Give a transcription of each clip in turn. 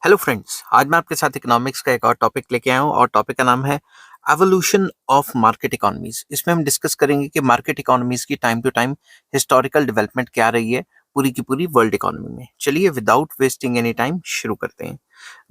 Hello friends, आज मैं आपके साथ इकोनॉमिक्स का एक और टॉपिक लेके आया हूँ और टॉपिक का नाम है एवोल्यूशन ऑफ मार्केट इकोनॉमीज। इसमें हम डिस्कस करेंगे कि मार्केट इकोनॉमीज की time to time historical development क्या रही है पूरी की पूरी वर्ल्ड इकोनॉमी में। चलिए विदाउट वेस्टिंग एनी टाइम शुरू करते हैं।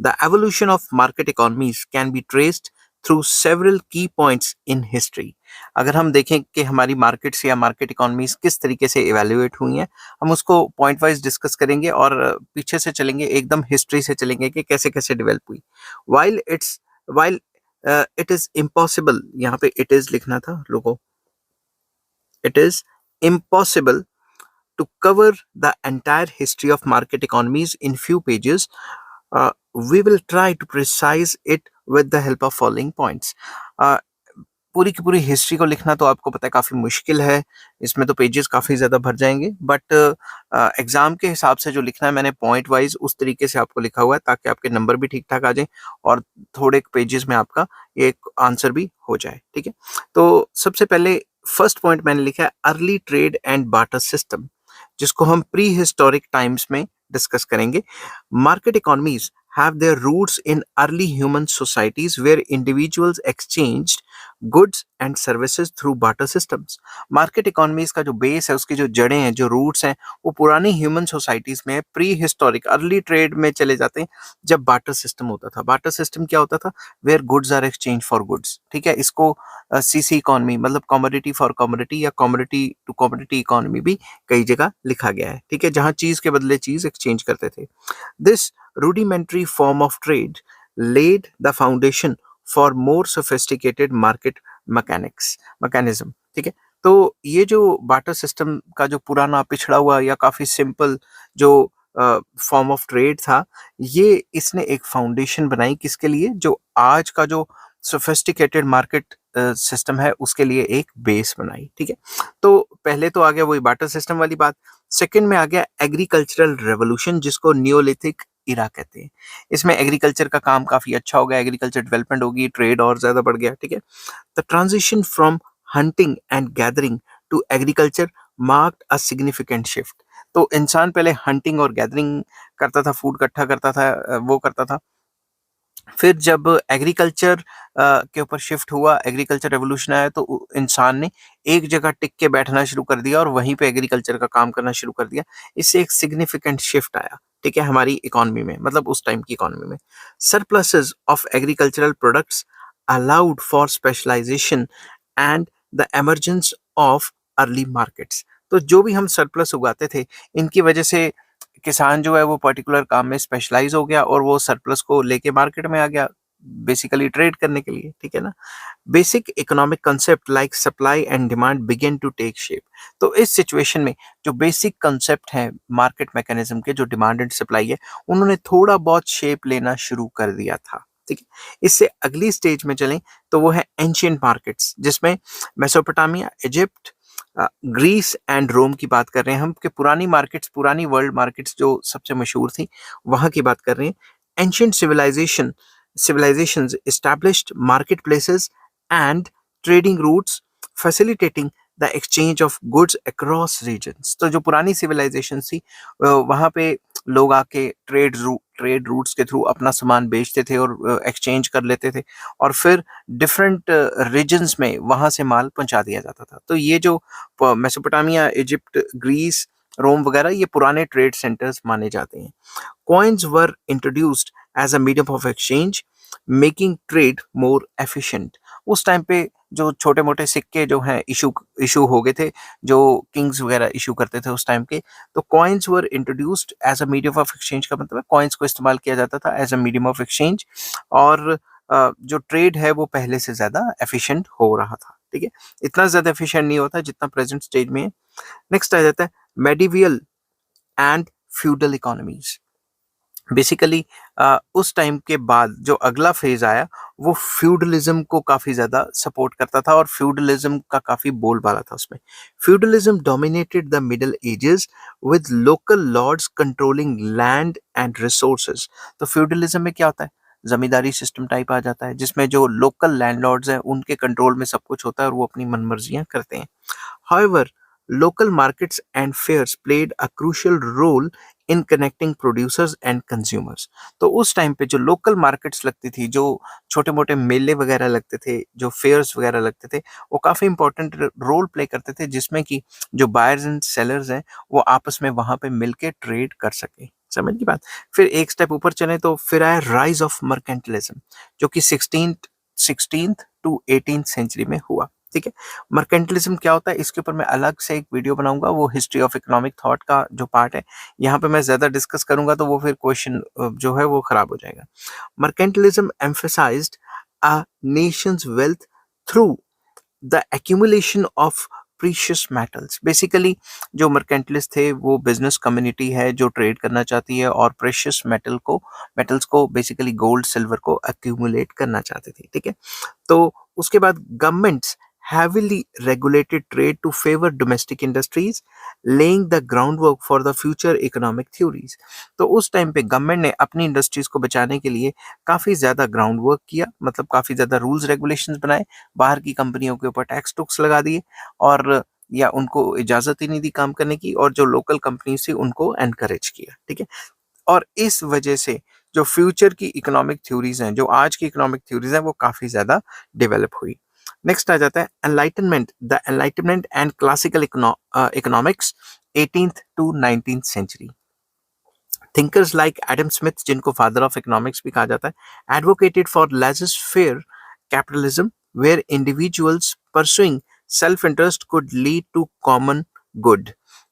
The evolution of market economies can be traced through several की पॉइंट्स इन हिस्ट्री। अगर हम देखें कि हमारी मार्केट्स या मार्केट इकोनॉमीज किस तरीके से इवेल्युएट हुई हैं, हम उसको पॉइंट वाइज डिस्कस करेंगे और पीछे से चलेंगे, एकदम हिस्ट्री से चलेंगे कि कैसे कैसे डेवलप हुई। वाइल इट इज इम्पॉसिबल, यहाँ पे इट इज लिखना था लोगों, it is impossible to cover the entire history of market economies in few pages. We will try to precise it with the help of following points. Uh, पूरी की पूरी history को लिखना तो आपको पता है काफ़ी मुश्किल है, इसमें तो पेजेस काफ़ी ज़्यादा भर जाएंगे, बट एग्ज़ाम के हिसाब से जो लिखना है मैंने पॉइंट वाइज उस तरीके से आपको लिखा हुआ है ताकि आपके नंबर भी ठीक ठाक आ जाए और थोड़े पेजेस में आपका एक आंसर भी हो जाए। ठीक है, तो सबसे पहले फर्स्ट पॉइंट मैंने लिखा है early trade and barter system, जिसको हम प्री हिस्टोरिक टाइम्स में डिस्कस करेंगे। Market economies have their roots in early human societies where individuals exchanged goods and services through barter systems. Market economies का जो base है, उसकी जो जड़ें हैं, जो रूट्स हैं, वो पुरानी ह्यूमन सोसाइटीज में प्री हिस्टोरिक अर्ली ट्रेड में चले जाते हैं जब बार्टर सिस्टम होता था। बार्टर सिस्टम क्या होता था? Where goods are exchange for goods. ठीक है, इसको सीसी इकोनॉमी मतलब कमोडिटी फॉर कमोडिटी या कमोडिटी टू कमोडिटी इकोनॉमी भी कई जगह लिखा गया है। ठीक है, जहां चीज के बदले चीज एक्सचेंज करते थे। This rudimentary form of trade laid the foundation for more sophisticated market mechanism। ठीक है, तो ये जो बार्टर सिस्टम का जो पुराना पिछड़ा हुआ या काफी सिंपल जो फॉर्म ऑफ ट्रेड था, ये इसने एक फाउंडेशन बनाई किसके लिए? जो आज का जो सोफिस्टिकेटेड मार्केट सिस्टम है उसके लिए एक बेस बनाई। ठीक है, तो पहले तो आ गया वही बार्टर सिस्टम वाली बात। सेकंड में आ गया एग्रीकल्चरल रेवोल्यूशन, जिसको नियोलिथिक इरा कहते हैं। इसमें एग्रीकल्चर का काम काफी अच्छा हो गया, एग्रीकल्चर डेवलपमेंट होगी, ट्रेड और ज्यादा बढ़ गया। ठीक है, the transition from hunting and gathering to agriculture marked a significant shift. तो इंसान पहले हंटिंग और गैदरिंग करता था, फूड इकट्ठा करता था, वो करता था। फिर जब एग्रीकल्चर के ऊपर शिफ्ट हुआ, एग्रीकल्चर रेवोल्यूशन आया, तो इंसान ने एक जगह टिक के बैठना शुरू कर दिया और वहीं पे एग्रीकल्चर का काम करना शुरू कर दिया। इससे एक सिग्निफिकेंट शिफ्ट आया। ठीक है, हमारी इकोनॉमी में, मतलब उस टाइम की इकोनॉमी में surpluses of agricultural products allowed for specialisation and the emergence of early markets. तो जो भी हम सरप्लस उगाते थे, इनकी वजह से किसान जो है वो पर्टिकुलर काम में स्पेशलाइज हो गया और वो सरप्लस को लेके मार्केट में आ गया, बेसिकली ट्रेड करने के लिए। ठीक है ना, basic economic concept like supply and demand begin to take shape. तो इस सिचुएशन में जो बेसिक कंसेप्ट है मार्केट मैकेनिज्म के, जो डिमांड एंड सप्लाई है, उन्होंने थोड़ा बहुत शेप लेना शुरू कर दिया था। ठीक है, इससे अगली स्टेज में चलें तो वो है एंशियंट मार्केट्स, जिसमें मेसोपोटामिया, इजिप्ट, ग्रीस एंड रोम की बात कर रहे हैं हम, कि पुरानी मार्केट्स, पुरानी वर्ल्ड मार्केट्स जो सबसे मशहूर थी, वहां की बात कर रहे हैं। Ancient civilizations established marketplaces and trading routes facilitating the exchange of goods across regions। तो जो पुरानी सिविलाइजेशन थी, वहां पे लोग आके ट्रेड रूट्स के थ्रू अपना सामान बेचते थे और एक्सचेंज कर लेते थे और फिर डिफरेंट रीजन्स में वहां से माल पहुंचा दिया जाता था। तो ये जो मेसोपोटामिया, इजिप्ट, ग्रीस, रोम वगैरह, ये पुराने ट्रेड सेंटर्स माने जाते हैं। Coins were introduced as a medium of exchange, making trade more efficient। उस टाइम पे जो छोटे मोटे सिक्के जो हैं इशू हो गए थे, जो किंग्स वगैरह इशू करते थे उस टाइम के, तो coins were introduced as a medium of exchange. का मतलब है कॉइन्स को इस्तेमाल किया जाता था as a medium of exchange, और जो ट्रेड है वो पहले से ज्यादा एफिशिएंट हो रहा था। ठीक है, इतना ज्यादा एफिशिएंट नहीं होता जितना प्रेजेंट स्टेज में है। नेक्स्ट आ जाता है medieval and feudal economies. Basically उस टाइम के बाद जो अगला फेज आया वो फ्यूडलिज्म को काफी ज्यादा सपोर्ट करता था और फ्यूडलिज्म का काफी बोलबाला था उसमें। Feudalism dominated the middle ages with local lords controlling land and resources. तो फ्यूडलिज्म में क्या होता है? जमींदारी सिस्टम टाइप आ जाता है, जिसमें जो लोकल लैंडलॉर्ड्स हैं उनके कंट्रोल में सब कुछ होता है और वो अपनी मनमर्जियां करते हैं। However, local markets and fairs played a crucial role in connecting producers and consumers. तो उस टाइम पे जो लोकल मार्केट्स लगती थी, जो छोटे मोटे मेले वगैरह लगते थे, जो फेयर्स वगैरह लगते थे, वो काफ़ी इंपॉर्टेंट रोल प्ले करते थे, जिसमें कि जो बायर्स एंड सेलर्स हैं वो आपस में वहाँ पे मिलके ट्रेड कर सके। समझ की बात। फिर एक स्टेप ऊपर चले तो फिर आया राइज ऑफ मर्केंटिलिज्म, जो कि सिक्सटीन्थ टू 18th सेंचुरी में हुआ। ठीक है। मर्केंटिलिज्म क्या होता है, इसके ऊपर मैं अलग से एक वीडियो बनाऊंगा, वो हिस्ट्री ऑफ इकोनॉमिक थॉट का जो पार्ट है। यहाँ पे मैं ज्यादा डिस्कस करूंगा तो वो फिर क्वेश्चन जो है वो खराब हो जाएगा। Mercantilism emphasised a Nations wealth through the accumulation of precious metals. Basically जो मर्केंटलिस्ट थे वो बिजनेस कम्युनिटी है जो ट्रेड करना चाहती है और प्रेशियस मेटल्स को बेसिकली गोल्ड सिल्वर को अक्यूमुलेट करना चाहती थी। ठीक है। तो उसके बाद governments heavily regulated trade to favor domestic industries, laying the groundwork for the future economic theories। तो उस टाइम पे गवर्नमेंट ने अपनी इंडस्ट्रीज को बचाने के लिए काफ़ी ज़्यादा ग्राउंड वर्क किया, मतलब काफ़ी ज़्यादा रूल्स रेगुलेशंस बनाए, बाहर की कंपनियों के ऊपर टैक्स टूक्स लगा दिए और या उनको इजाज़त ही नहीं दी काम करने की, और जो लोकल कंपनीज थी उनको एनकरेज किया। ठीक है। और इस वजह से जो फ्यूचर की इकोनॉमिक थ्योरीज हैं, जो आज की इकोनॉमिक थ्योरीज हैं, वो काफ़ी ज़्यादा डेवलप हुई। नेक्स्ट आ जाता है enlightenment, the enlightenment and classical economics 18th to 19th century. Thinkers like Adam Smith, जिनको फादर ऑफ इकोनॉमिक्स भी कहा जाता है, advocated for laissez faire capitalism where individuals pursuing self interest could lead to common good.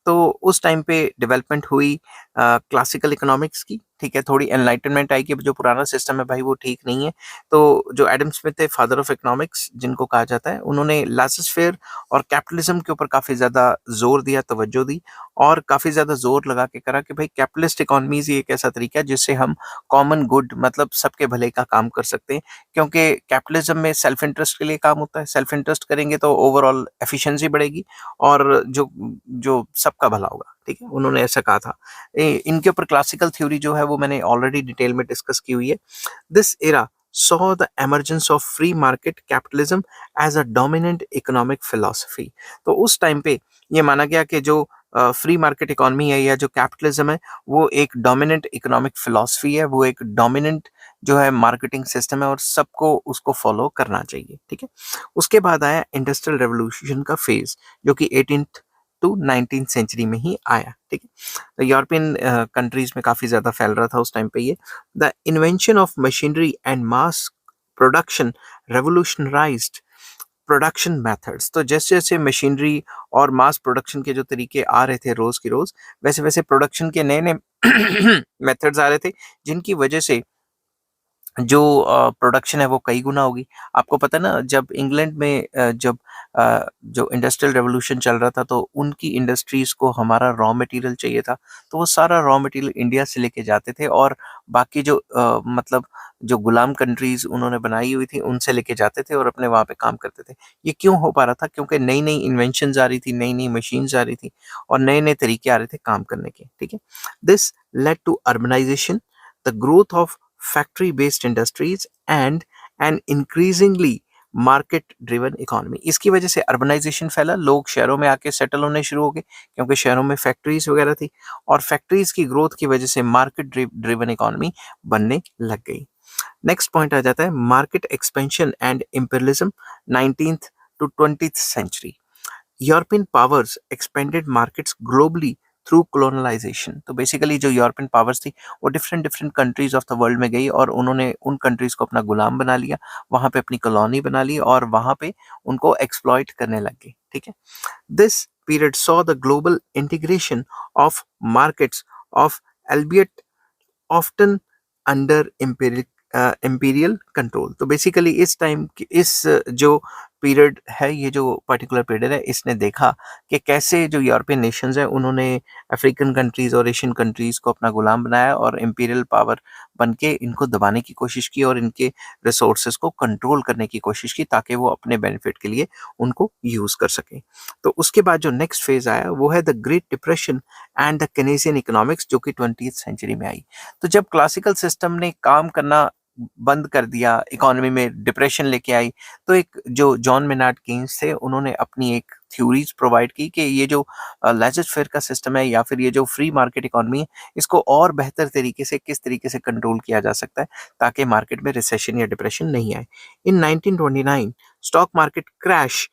तो उस time पे development हुई classical economics की। ठीक है। थोड़ी एनलाइटनमेंट आई कि जो पुराना सिस्टम है भाई वो ठीक नहीं है। तो जो एडम स्मिथ है, फादर ऑफ इकोनॉमिक्स जिनको कहा जाता है, उन्होंने लाइसेंस फेयर और कैपिटलिज्म के ऊपर काफ़ी ज़्यादा जोर दिया, तवज्जो दी, और काफ़ी ज़्यादा जोर लगा के करा कि भाई कैपिटलिस्ट इकोनॉमीज ही एक ऐसा तरीका है जिससे हम कॉमन गुड, मतलब सबके भले का काम कर सकते हैं। क्योंकि कैपिटलिज्म में सेल्फ इंटरेस्ट के लिए काम होता है, सेल्फ इंटरेस्ट करेंगे तो ओवरऑल एफिशिएंसी बढ़ेगी और जो जो सबका भला होगा। ठीक है। उन्होंने ऐसा कहा था। इनके ऊपर क्लासिकल थ्योरी जो है वो मैंने ऑलरेडी डिटेल में डिस्कस की हुई है। This era saw the emergence of free market capitalism as a dominant economic philosophy। तो उस टाइम पे ये माना गया कि जो फ्री मार्केट इकोनॉमी है या जो कैपिटलिज्म है वो एक डोमिनेंट इकोनॉमिक फिलॉसफी है, वो एक डोमिनेंट जो है मार्केटिंग सिस्टम है और सबको उसको फॉलो करना चाहिए। ठीक है। उसके बाद आया इंडस्ट्रियल रेवोल्यूशन का फेज, जो कि 18th टू 19th सेंचुरी में ही आया। ठीक है। तो यूरोपियन कंट्रीज में काफ़ी ज़्यादा फैल रहा था उस टाइम पे ये। The invention of machinery and mass production revolutionised production methods. तो जैसे जैसे मशीनरी और मास प्रोडक्शन के जो तरीके आ रहे थे रोज़ की रोज़, वैसे वैसे प्रोडक्शन के नए नए मेथड्स आ रहे थे, जिनकी वजह से जो प्रोडक्शन है वो कई गुना होगी। आपको पता है ना, जब इंग्लैंड में जब जो इंडस्ट्रियल रेवोल्यूशन चल रहा था तो उनकी इंडस्ट्रीज़ को हमारा रॉ मटेरियल चाहिए था, तो वो सारा रॉ मटेरियल इंडिया से लेके जाते थे और बाकी जो मतलब जो गुलाम कंट्रीज़ उन्होंने बनाई हुई थी उनसे लेके जाते थे और अपने वहाँ पे काम करते थे। ये क्यों हो पा रहा था? क्योंकि नई-नई इन्वेंशंस आ रही थी, नई-नई मशीन्स आ रही थी और नए-नए तरीके आ रहे थे काम करने के। ठीक है? This led to urbanisation, the growth of factory based industries and an increasingly market driven economy. इसकी वजह से अर्बनाइजेशन फैला, लोग शहरों में आके सेटल होने शुरू हो गए क्योंकि शहरों में फैक्ट्रीज वगैरह थी और फैक्ट्रीज की ग्रोथ की वजह से मार्केट ड्रिवन इकोनॉमी बनने लग गई। नेक्स्ट पॉइंट आ जाता है market expansion and imperialism 19th to 20th century. European powers expanded markets globally through colonization। तो बेसिकली जो यूरोपियन पावर्स थी वो different different countries of the world में गई और उन्होंने उन कंट्रीज को अपना गुलाम बना लिया, वहाँ पे अपनी कॉलोनी बना ली और वहाँ पे उनको एक्सप्लॉइट करने लग गई। ठीक है। This period saw the global integration of markets of albeit often under imperial control. तो बेसिकली इस टाइम इस जो पीरियड है, ये जो पर्टिकुलर पीरियड है, इसने देखा कि कैसे जो यूरोपियन नेशंस हैं उन्होंने अफ्रीकन कंट्रीज और एशियन कंट्रीज को अपना गुलाम बनाया और इम्पीरियल पावर बन के इनको दबाने की कोशिश की और इनके रिसोर्सेज को कंट्रोल करने की कोशिश की ताकि वो अपने बेनिफिट के लिए उनको यूज कर सकें। तो उसके बाद जो नेक्स्ट फेज आया वो है the great depression and the Keynesian economics, जो कि 20th सेंचुरी में आई। तो जब क्लासिकल सिस्टम ने काम करना बंद कर दिया, इकोनॉमी में डिप्रेशन लेके आई, तो एक जो जॉन मेनार्ड केन्स थे उन्होंने अपनी एक थ्योरीज प्रोवाइड की कि ये जो लेजर फेयर का सिस्टम है या फिर ये जो फ्री मार्केट इकोनॉमी है, इसको और बेहतर तरीके से किस तरीके से कंट्रोल किया जा सकता है ताकि मार्केट में रिसेशन या डिप्रेशन नहीं आए। इन 1929 stock market crash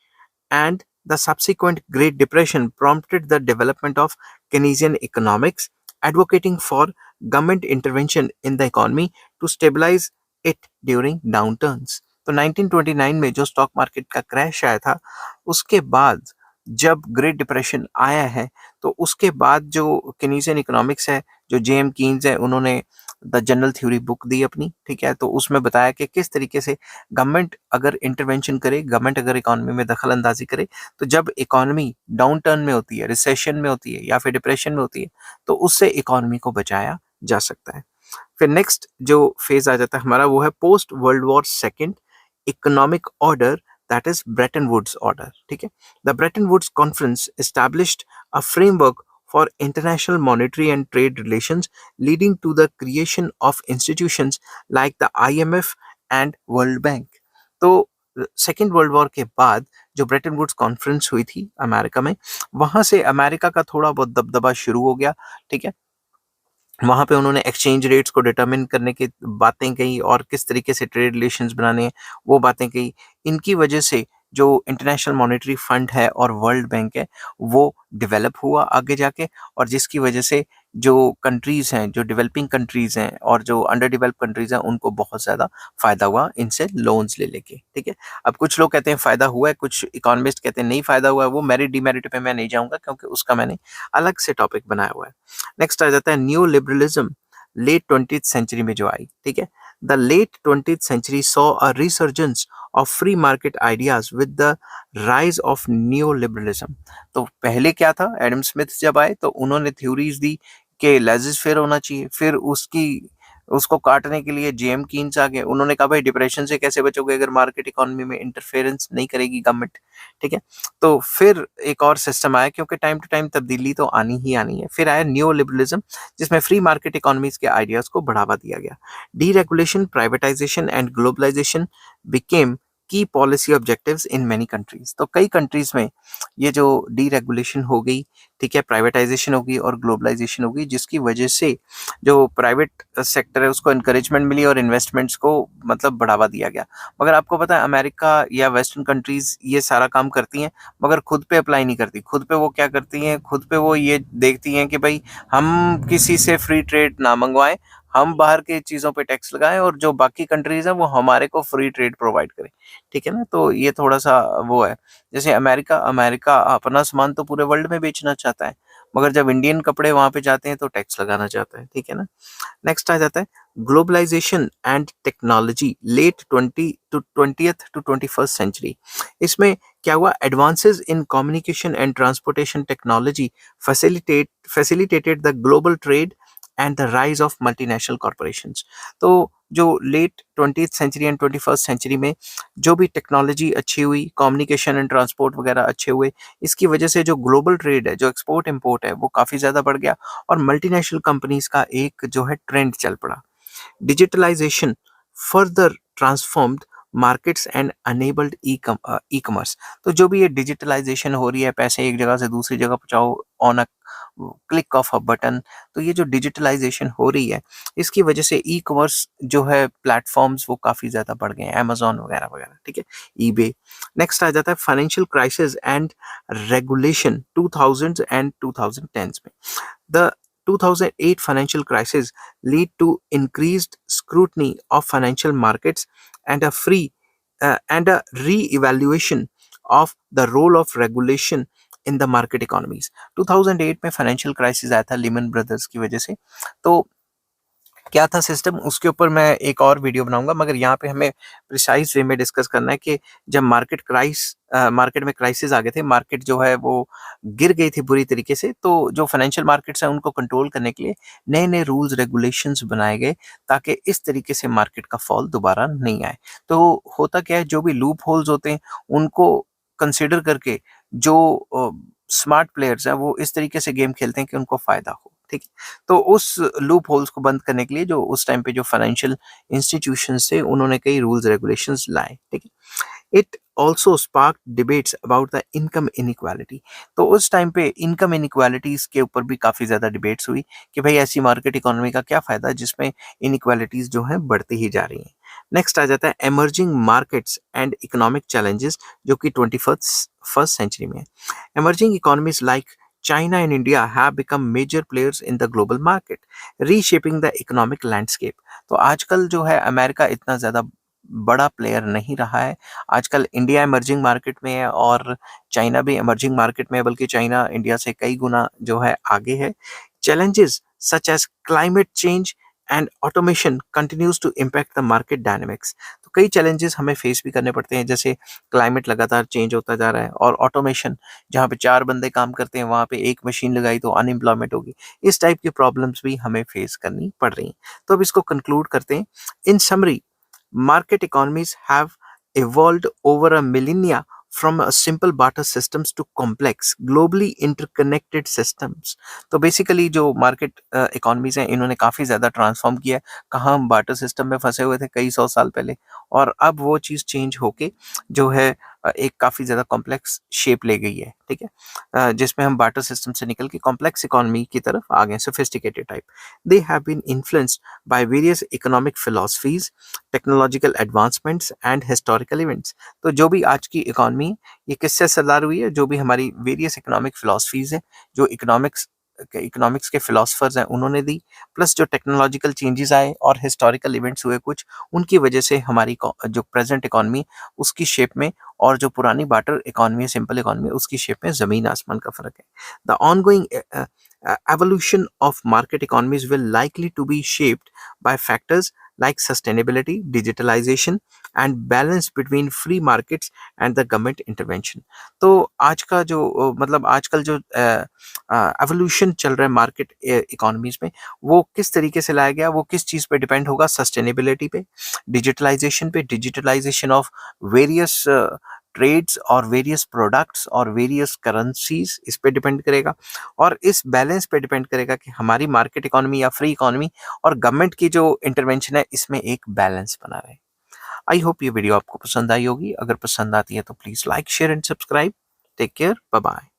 and the subsequent Great Depression prompted the development of Keynesian economics, advocating for government intervention in the economy to stabilize it during downturns. तो 1929 में जो स्टॉक मार्केट का crash आया था, उसके बाद जब ग्रेट डिप्रेशन आया है, तो उसके बाद जो केनीजियन इकोनॉमिक्स है, जो जेएम कीन्स है, उन्होंने द जनरल थ्योरी बुक दी अपनी, ठीक है। तो उसमें बताया कि किस तरीके से गवर्नमेंट अगर इंटरवेंशन करे, गवर्नमेंट अगर इकोनॉमी में दखल अंदाजी करे, तो जब इकोनॉमी डाउन टर्न में होती है, रिसेशन में होती है या फिर डिप्रेशन में होती है, तो उससे इकोनॉमी को बचाया जा सकता है। फिर नेक्स्ट जो फेज आ जाता है हमारा, वो है post world war second economic order, that is Bretton Woods order, ठीक है। The Bretton Woods conference established a framework for international monetary and trade relations, leading to the creation of institutions like the IMF and World Bank. तो second world war के बाद जो Brayton Woods conference हुई थी America में, वहां से America का थोड़ा बहुत दबदबा शुरू हो गया, ठीक है। वहां पे उन्होंने एक्सचेंज रेट्स को डिटरमिन करने की बातें कही और किस तरीके से ट्रेड रिलेशंस बनाने हैं वो बातें कही। इनकी वजह से जो इंटरनेशनल मॉनेटरी फंड है और वर्ल्ड बैंक है वो डेवलप हुआ आगे जाके, और जिसकी वजह से जो कंट्रीज हैं, जो डेवलपिंग कंट्रीज हैं और जो अंडर डेवलप कंट्रीज हैं, उनको बहुत ज़्यादा फायदा हुआ इनसे लोन्स ले लेके, ठीक है। अब कुछ लोग कहते हैं फायदा हुआ है, कुछ इकोनॉमिस्ट कहते हैं नहीं फायदा हुआ है। वो मेरिट डिमेरिट पे मैं नहीं जाऊंगा क्योंकि उसका मैंने अलग से टॉपिक बनाया हुआ है। नेक्स्ट आ जाता है new liberalism, late 20th century में जो आई, ठीक है। The late 20th century saw a resurgence of free market ideas with the rise of new liberalism. तो पहले क्या था, एडम स्मिथ जब आए तो उन्होंने थ्योरीज दी कि लेजिस फेयर होना चाहिए, फिर उसको काटने के लिए जेएम कीन्स आ गए। उन्होंने कहा भाई डिप्रेशन से कैसे बचोगे अगर मार्केट इकोनॉमी में इंटरफेरेंस नहीं करेगी गवर्नमेंट, ठीक है। तो फिर एक और सिस्टम आया, क्योंकि टाइम टू टाइम तब्दीली तो आनी ही आनी है। फिर आया न्यू लिबरलिज्म, जिसमें फ्री मार्केट इकोनॉमीज के आइडियाज को बढ़ावा दिया गया। Deregulation, privatisation and globalisation became key policy objectives in many countries. तो कई कंट्रीज में ये जो डीरेगुलेशन हो गई, ठीक है, प्राइवेटाइजेशन होगी और ग्लोबलाइजेशन होगी, जिसकी वजह से जो प्राइवेट सेक्टर है उसको इनकरेजमेंट मिली और इन्वेस्टमेंट्स को मतलब बढ़ावा दिया गया। मगर आपको पता है अमेरिका या वेस्टर्न कंट्रीज ये सारा काम करती हैं मगर खुद पे अप्लाई नहीं करती। खुद पे वो क्या करती हैं, खुद पे वो ये देखती हैं कि भाई हम किसी से फ्री ट्रेड ना मंगवाएं, हम बाहर की चीज़ों पे टैक्स लगाएं और जो बाकी कंट्रीज हैं वो हमारे को फ्री ट्रेड प्रोवाइड करें, ठीक है ना। तो ये थोड़ा सा वो है, जैसे अमेरिका अमेरिका अपना सामान तो पूरे वर्ल्ड में बेचना चाहता है, मगर जब इंडियन कपड़े वहां पे जाते हैं तो टैक्स लगाना चाहता है, ठीक है ना। नेक्स्ट आ जाता है globalisation and technology, late 20th to 21st century. इसमें क्या हुआ, advances in communication and transportation technology facilitated the global trade and the rise of multinational corporations. तो जो late 20th century and 21st century में जो भी टेक्नोलॉजी अच्छी हुई, कम्युनिकेशन एंड ट्रांसपोर्ट वगैरह अच्छे हुए, इसकी वजह से जो ग्लोबल ट्रेड है, जो एक्सपोर्ट इंपोर्ट है, वो काफ़ी ज़्यादा बढ़ गया और मल्टीनेशनल कंपनीज का एक जो है ट्रेंड चल पड़ा। Digitalisation further transformed markets and enabled e commerce. तो जो भी ये डिजिटलाइजेशन हो रही है, पैसे एक जगह से दूसरी जगह पहुंचाओ on a click of a button, तो ये जो डिजिटलाइजेशन हो रही है इसकी वजह से ई कॉमर्स जो है प्लेटफॉर्म्स वो काफ़ी ज़्यादा बढ़ गए हैं, अमेजोन वगैरह वगैरह, ठीक है, ईबे। नेक्स्ट आ जाता है financial crisis and regulation 2000 and 2010 में। The 2008 financial crisis lead to increased scrutiny of financial markets and a re-evaluation of the role of regulation in the market economies. 2008 में फाइनेंशियल क्राइसिस आया था लिमन brothers की वजह से। तो क्या था सिस्टम, उसके ऊपर मैं एक और वीडियो बनाऊंगा, मगर यहाँ पे हमें प्रिसाइज वे में डिस्कस करना है कि जब मार्केट में क्राइसिस आ गए थे, मार्केट जो है वो गिर गई थी बुरी तरीके से, तो जो फाइनेंशियल मार्केट्स हैं उनको कंट्रोल करने के लिए नए नए रूल्स रेगुलेशंस बनाए गए ताकि इस तरीके से मार्केट का फॉल दोबारा नहीं आए। तो होता क्या है, जो भी लूप होल्स होते हैं उनको कंसिडर करके जो स्मार्ट प्लेयर्स हैं वो इस तरीके से गेम खेलते हैं कि उनको फायदा हो, ठीक है। ठीक है। तो उस लूप होल्स को बंद करने के लिए जो उस टाइम पे जो फाइनेंशियल इंस्टीट्यूशंस थे उन्होंने कई रूल्स रेगुलेशंस लाए, ठीक है। It also spark debates about the income inequality. तो उस टाइम पे इनकम इनइक्वालिटीज के ऊपर भी काफी ज्यादा डिबेट्स हुई कि भाई ऐसी मार्केट इकोनॉमी का क्या फायदा जिसमें इनइक्वालिटीज जो है बढ़ती ही जा रही हैं। नेक्स्ट आ जाता है emerging markets and economic challenges, जो कि 21st सेंचुरी में है। Emerging economies like China and India have become major players in the global market, reshaping the economic landscape. तो आजकल जो है अमेरिका इतना ज़्यादा बड़ा प्लेयर नहीं रहा है। आजकल इंडिया इमर्जिंग मार्केट में है और चाइना भी इमर्जिंग मार्केट में है, बल्कि चाइना इंडिया से कई गुना जो है आगे है। Challenges such as climate change and automation continues to impact the market dynamics. तो कई चैलेंजेस हमें फेस भी करने पड़ते हैं, जैसे क्लाइमेट लगातार चेंज होता जा रहा है और ऑटोमेशन, जहाँ पे 4 बंदे काम करते हैं वहाँ पे एक मशीन लगाई तो अनएम्प्लॉयमेंट होगी। इस टाइप की प्रॉब्लम्स भी हमें फेस करनी पड़ रही हैं। तो अब इसको कंक्लूड करते हैं। इन summary, market economies have evolved over a millennia from a simple barter systems to complex, globally interconnected systems. तो बेसिकली जो मार्केट इकोनॉमीज हैं इन्होंने काफ़ी ज़्यादा ट्रांसफॉर्म किया है। कहाँ हम बार्टर सिस्टम में फंसे हुए थे कई सौ साल पहले, और अब वो चीज़ चेंज होके जो है एक काफ़ी ज़्यादा कॉम्प्लेक्स शेप ले गई है, ठीक है। जिसमें हम बार्टर सिस्टम से निकल के कॉम्प्लेक्स इकोनॉमी की तरफ आ गए, sophisticated type. They have been influenced by various economic philosophies, technological advancements and historical events. तो जो भी आज की इकोनॉमी ये किससे सरदार हुई है, जो भी हमारी वेरियस इकोनॉमिक फिलॉसफीज हैं, जो इकोनॉमिक्स के फिलोसफर्स हैं उन्होंने दी, प्लस जो टेक्नोलॉजिकल चेंजेस आए और हिस्टोरिकल इवेंट्स हुए कुछ, उनकी वजह से हमारी जो प्रेजेंट इकोनॉमी उसकी शेप में, और जो पुरानी बार्टर इकोनॉमी है, सिंपल इकोनॉमी, उसकी शेप में जमीन आसमान का फर्क है। The ongoing evolution of market economies will likely to be shaped by factors like sustainability, digitalization, and balance between free markets and the government intervention. तो आज का जो मतलब आजकल जो एवोल्यूशन चल रहा है मार्केट इकोनॉमीज में, वो किस तरीके से लाया गया, वो किस चीज़ पे डिपेंड होगा? सस्टेनेबिलिटी पे, डिजिटलाइजेशन पे, डिजिटलाइजेशन ऑफ वेरियस ट्रेड्स और वेरियस प्रोडक्ट्स और वेरियस करेंसीज, इस पे डिपेंड करेगा। और इस बैलेंस पे डिपेंड करेगा कि हमारी मार्केट इकोनॉमी या फ्री इकोनॉमी और गवर्नमेंट की जो इंटरवेंशन है इसमें एक बैलेंस बना रहे। आई होप ये वीडियो आपको पसंद आई होगी। अगर पसंद आती है तो please like, share and subscribe. Take care, bye bye.